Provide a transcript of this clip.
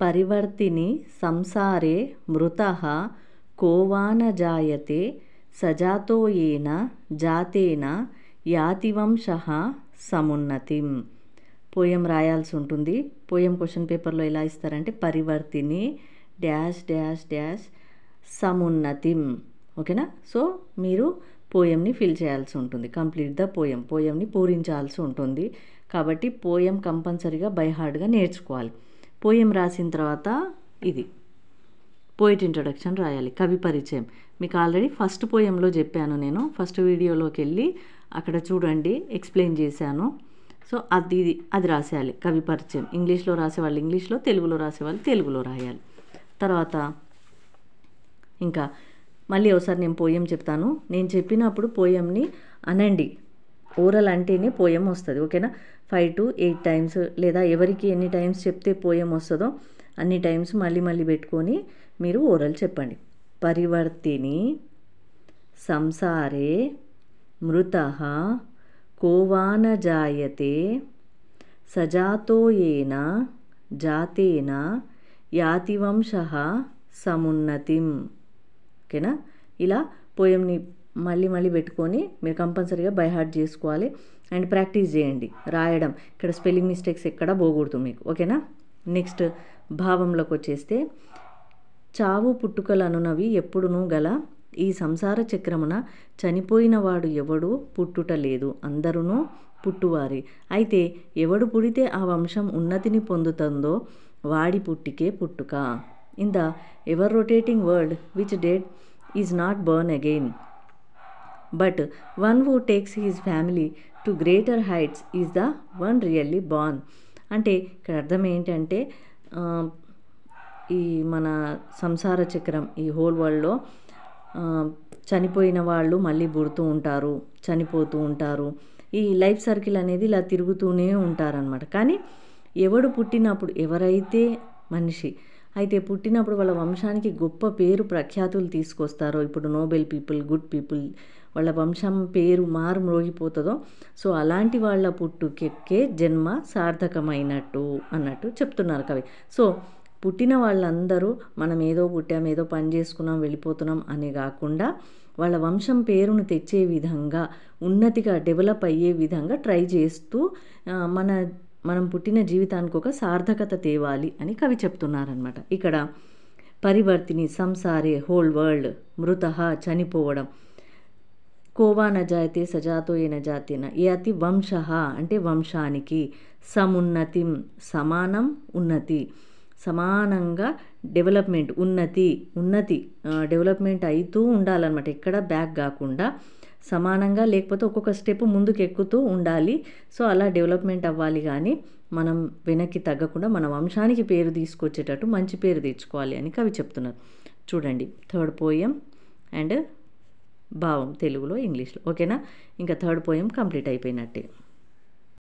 పరివర్తిని సంసారే మృతః కోవాన జాయతే సజాతో ఏన జాతేన యాతి వంశః సమున్నతిం. పోయం రాయాల్సి ఉంటుంది. పోయం క్వశ్చన్ పేపర్లో ఎలా ఇస్తారంటే పరివర్తిని డాష్ డాష్ డాష్ సమున్నతిం. ఓకేనా? సో మీరు పోయంని ఫిల్ చేయాల్సి ఉంటుంది. కంప్లీట్ ద పోయం, పోయంని పూరించాల్సి ఉంటుంది. కాబట్టి పోయం కంపల్సరీగా బై హార్ట్గా నేర్చుకోవాలి. పోయం రాసిన తర్వాత ఇది పోయిట్ ఇంట్రొడక్షన్ రాయాలి, కవి పరిచయం. మీకు ఆల్రెడీ ఫస్ట్ పోయంలో చెప్పాను నేను. ఫస్ట్ వీడియోలోకి వెళ్ళి అక్కడ చూడండి, ఎక్స్ప్లెయిన్ చేశాను. సో అది రాసేయాలి, కవి పరిచయం. ఇంగ్లీష్లో రాసేవాళ్ళు ఇంగ్లీష్లో, తెలుగులో రాసేవాళ్ళు తెలుగులో రాయాలి. తర్వాత ఇంకా మళ్ళీ ఒకసారి నేను పోయం చెప్తాను. నేను చెప్పినప్పుడు పోయంని అనండి. ఓరల్ అంటేనే పోయం వస్తుంది. ఓకేనా? 5 to 8 టైమ్స్, లేదా ఎవరికి ఎన్ని టైమ్స్ చెప్తే పోయం వస్తుందో అన్ని టైమ్స్ మళ్ళీ మళ్ళీ పెట్టుకొని మీరు ఓరల్ చెప్పండి. పరివర్తిని సంసారే మృతః కోవాన జాయతే సజాతో ఏన జాతేన యాతి వంశః సమున్నతిం. ఓకేనా? ఇలా పోయంని మళ్ళీ మళ్ళీ పెట్టుకొని మీరు కంపల్సరీగా బై హార్ట్ చేసుకోవాలి అండ్ ప్రాక్టీస్ చేయండి రాయడం. ఇక్కడ స్పెల్లింగ్ మిస్టేక్స్ ఎక్కడా పోకూడదు మీకు. ఓకేనా? నెక్స్ట్ భావంలోకి వచ్చేస్తే, చావు పుట్టుకలనునవి ఎప్పుడునూ గల ఈ సంసార చక్రమున చనిపోయిన వాడు ఎవడు పుట్టుట లేదు, అందరూ పుట్టువారి. అయితే ఎవడు పుడితే ఆ వంశం ఉన్నతిని పొందుతుందో వాడి పుట్టికే పుట్టుక. In the ever rotating world which dead is not burn again, but one who takes his family to greater heights is the one really born. అంటే ఇక్కడ అర్థం ఏంటంటే, ఈ మన సంసార చక్రం, ఈ హోల్ వరల్డ్లో చనిపోయిన వాళ్ళు మళ్ళీ పుడుతూ ఉంటారు, చనిపోతూ ఉంటారు. ఈ లైఫ్ సర్కిల్ అనేది ఇలా తిరుగుతూనే ఉంటారనమాట. కానీ ఎవడు పుట్టినప్పుడు, ఎవరైతే మనిషి అయితే పుట్టినప్పుడు వాళ్ళ వంశానికి గొప్ప పేరు ప్రఖ్యాతులు తీసుకొస్తారో, ఇప్పుడు నోబెల్ పీపుల్, గుడ్ పీపుల్, వాళ్ళ వంశం పేరు మారు మ్రోగిపోతుందో, సో అలాంటి వాళ్ళ పుట్టుకెక్కే జన్మ సార్థకమైనట్టు అన్నట్టు చెప్తున్నారు కవి. సో పుట్టిన వాళ్ళందరూ మనం ఏదో పుట్టాం, ఏదో పని చేసుకున్నాం, వెళ్ళిపోతున్నాం అని కాకుండా వాళ్ళ వంశం పేరును తెచ్చే విధంగా, ఉన్నతిగా డెవలప్ అయ్యే విధంగా ట్రై చేస్తూ మనం పుట్టిన జీవితానికి ఒక సార్థకత తేవాలి అని కవి చెప్తున్నారనమాట. ఇక్కడ పరివర్తిని సంసారే హోల్ వరల్డ్, మృతః చనిపోవడం, కోవాన జాయతే సజాతో ఏన జాతేన యాతి వంశః అంటే వంశానికి, సమున్నతిం సమానం ఉన్నతి, సమానంగా డెవలప్మెంట్, ఉన్నతి డెవలప్మెంట్ అవుతూ ఉండాలన్నమాట. ఎక్కడ బ్యాక్ కాకుండా సమానంగా, లేకపోతే ఒక్కొక్క స్టెప్ ముందుకు ఎక్కుతూ ఉండాలి. సో అలా డెవలప్మెంట్ అవ్వాలి, కానీ మనం వెనక్కి తగ్గకుండా మన వంశానికి పేరు తీసుకొచ్చేటట్టు మంచి పేరు తెచ్చుకోవాలి అని కవి చెప్తున్నారు. చూడండి, థర్డ్ పోయం అండ్ భావం తెలుగులో, ఇంగ్లీష్లో. ఓకేనా? ఇంకా థర్డ్ పోయం కంప్లీట్ అయిపోయినట్టే.